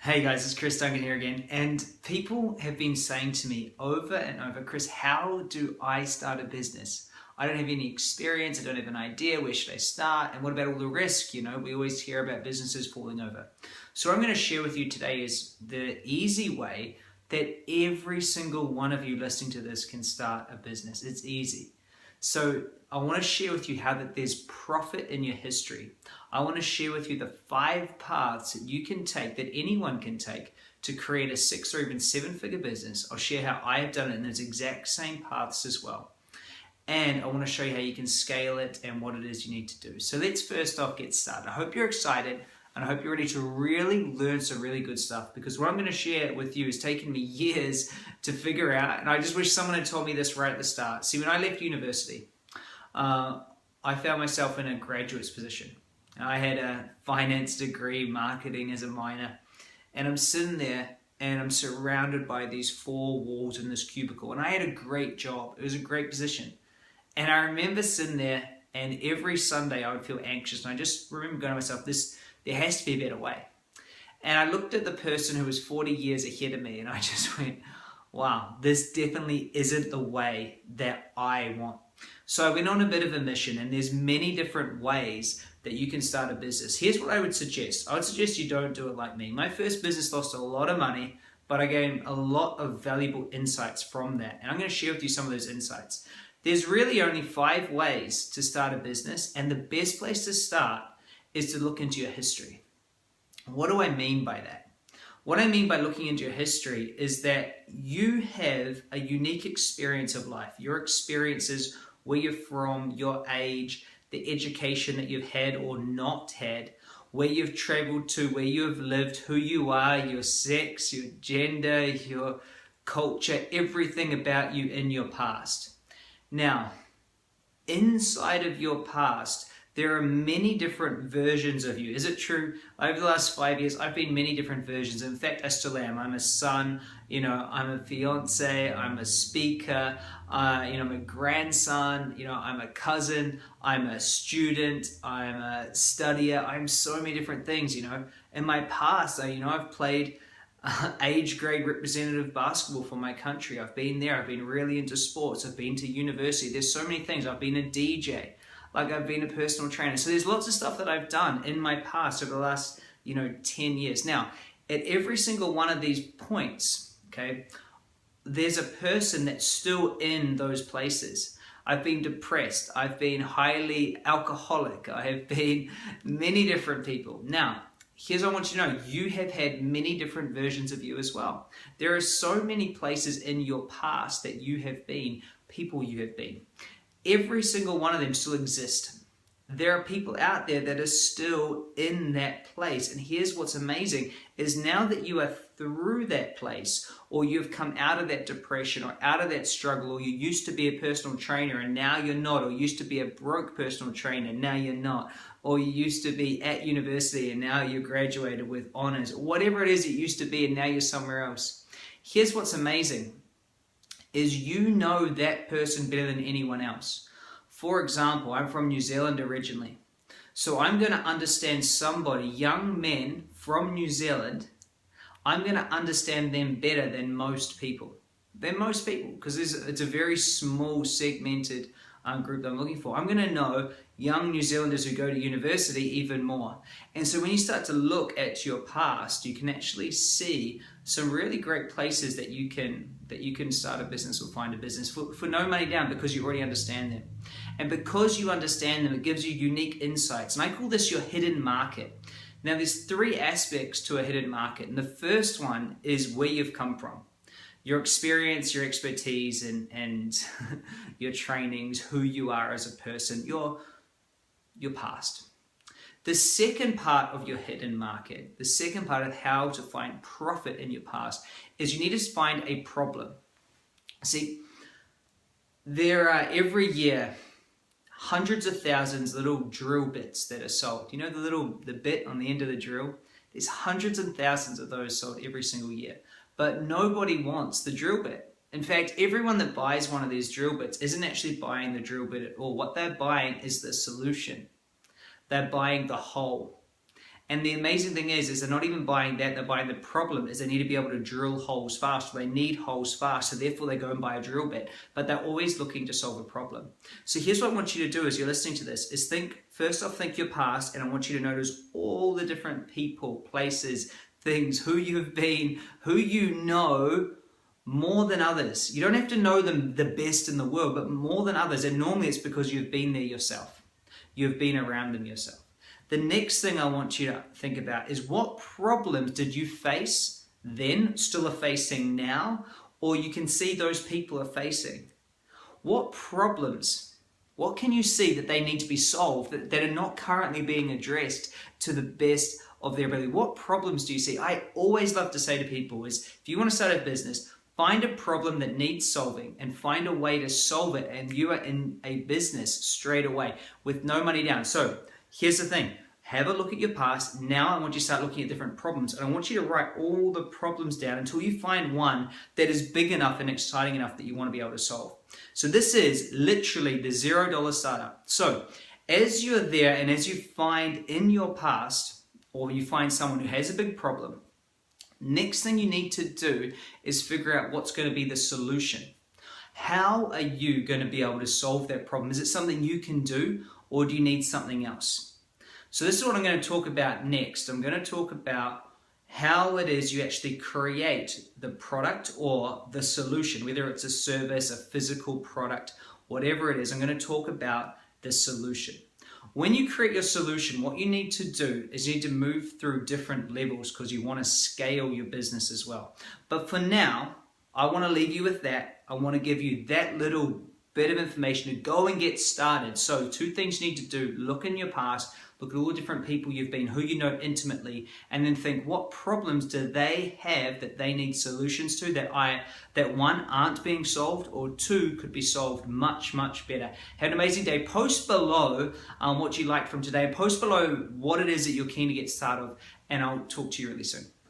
Hey guys, it's Chris Duncan here again, and people have been saying to me over and over, Chris, how do I start a business? I don't have any experience, I don't have an idea, where should I start, and what about all the risk? You know, we always hear about businesses falling over. So what I'm going to share with you today is the easy way that every single one of you listening to this can start a business. It's easy. So I want to share with you how that there's profit in your history. I want to share with you the 5 paths that you can take, that anyone can take, to create a 6 or even 7-figure business. I'll share how I have done it in those exact same paths as well. And I want to show you how you can scale it and what it is you need to do. So let's first off get started. I hope you're excited and I hope you're ready to really learn some really good stuff, because what I'm going to share with you has taken me years to figure out, and I just wish someone had told me this right at the start. See, when I left university, I found myself in a graduate's position. I had a finance degree, marketing as a minor, and I'm sitting there and I'm surrounded by these 4 walls in this cubicle, and I had a great job. It was a great position. And I remember sitting there, and every Sunday I would feel anxious, and I just remember going to myself, there has to be a better way. And I looked at the person who was 40 years ahead of me, and I just went, wow, this definitely isn't the way that I want. So I went on a bit of a mission, and there's many different ways that you can start a business. Here's what I would suggest. I would suggest you don't do it like me. My first business lost a lot of money, but I gained a lot of valuable insights from that. And I'm going to share with you some of those insights. There's really only 5 ways to start a business, and the best place to start is to look into your history. What do I mean by that? What I mean by looking into your history is that you have a unique experience of life. Your experiences, where you're from, your age, the education that you've had or not had, where you've traveled to, where you have lived, who you are, your sex, your gender, your culture, everything about you in your past. Now, inside of your past, there are many different versions of you. Is it true? Over the last 5 years, I've been many different versions. In fact, I still am. I'm a son, I'm a fiance, I'm a speaker, I'm a grandson, I'm a cousin, I'm a student, I'm a studier. I'm so many different things, In my past, I've played age grade representative basketball for my country. I've been there. I've been really into sports. I've been to university. There's so many things. I've been a DJ. I've been a personal trainer. So there's lots of stuff that I've done in my past over the last, 10 years. Now, at every single one of these points, okay, there's a person that's still in those places. I've been depressed. I've been highly alcoholic. I have been many different people. Now, here's what I want you to know. You have had many different versions of you as well. There are so many places in your past that you have been, people you have been. Every single one of them still exist. There are people out there that are still in that place. And here's what's amazing is now that you are through that place, or you've come out of that depression or out of that struggle, or you used to be a personal trainer and now you're not, or used to be a broke personal trainer and now you're not, or you used to be at university and now you graduated with honors, whatever it is it used to be and now you're somewhere else. Here's what's amazing is you know that person better than anyone else. For example, I'm from New Zealand originally. So I'm going to understand somebody, young men from New Zealand, I'm going to understand them better than most people. Because it's a very small segmented group that I'm looking for. I'm going to know young New Zealanders who go to university even more. And so when you start to look at your past, you can actually see some really great places that you can start a business or find a business for no money down, because you already understand them. And because you understand them, it gives you unique insights. And I call this your hidden market. Now, there's 3 aspects to a hidden market. And the first one is where you've come from. Your experience, your expertise, and your trainings, who you are as a person, your past. The second part of your hidden market, the second part of how to find profit in your past, is you need to find a problem. See, there are every year hundreds of thousands of little drill bits that are sold. You know the bit on the end of the drill? There's hundreds and thousands of those sold every single year. But nobody wants the drill bit. In fact, everyone that buys one of these drill bits isn't actually buying the drill bit at all. What they're buying is the solution. They're buying the hole. And the amazing thing is they're not even buying that, they're buying the problem is they need to be able to drill holes fast. They need holes fast, so therefore they go and buy a drill bit. But they're always looking to solve a problem. So here's what I want you to do as you're listening to this, is first off, think your past, and I want you to notice all the different people, places, things, who you've been, who you know more than others. You don't have to know them the best in the world, but more than others. And normally it's because you've been there yourself. You've been around them yourself. The next thing I want you to think about is what problems did you face then, still are facing now, or you can see those people are facing. What problems, what can you see that they need to be solved that are not currently being addressed to the best of their ability? What problems do you see? I always love to say to people is, if you want to start a business, find a problem that needs solving and find a way to solve it, and you are in a business straight away with no money down. So here's the thing. Have a look at your past. Now I want you to start looking at different problems, and I want you to write all the problems down until you find one that is big enough and exciting enough that you want to be able to solve. So this is literally the $0 startup. So as you're there and as you find in your past, or you find someone who has a big problem, next thing you need to do is figure out what's going to be the solution. How are you going to be able to solve that problem? Is it something you can do, or do you need something else? So this is what I'm going to talk about next. I'm going to talk about how it is you actually create the product or the solution, whether it's a service, a physical product, whatever it is. I'm going to talk about the solution. When you create your solution, what you need to do is you need to move through different levels because you want to scale your business as well. But for now, I want to leave you with that. I want to give you that little bit of information to go and get started. So 2 things you need to do: look in your past, look at all the different people you've been, who you know intimately, and then think, what problems do they have that they need solutions to that one, aren't being solved, or 2, could be solved much, much better. Have an amazing day. Post below what you liked from today. Post below what it is that you're keen to get started with, and I'll talk to you really soon.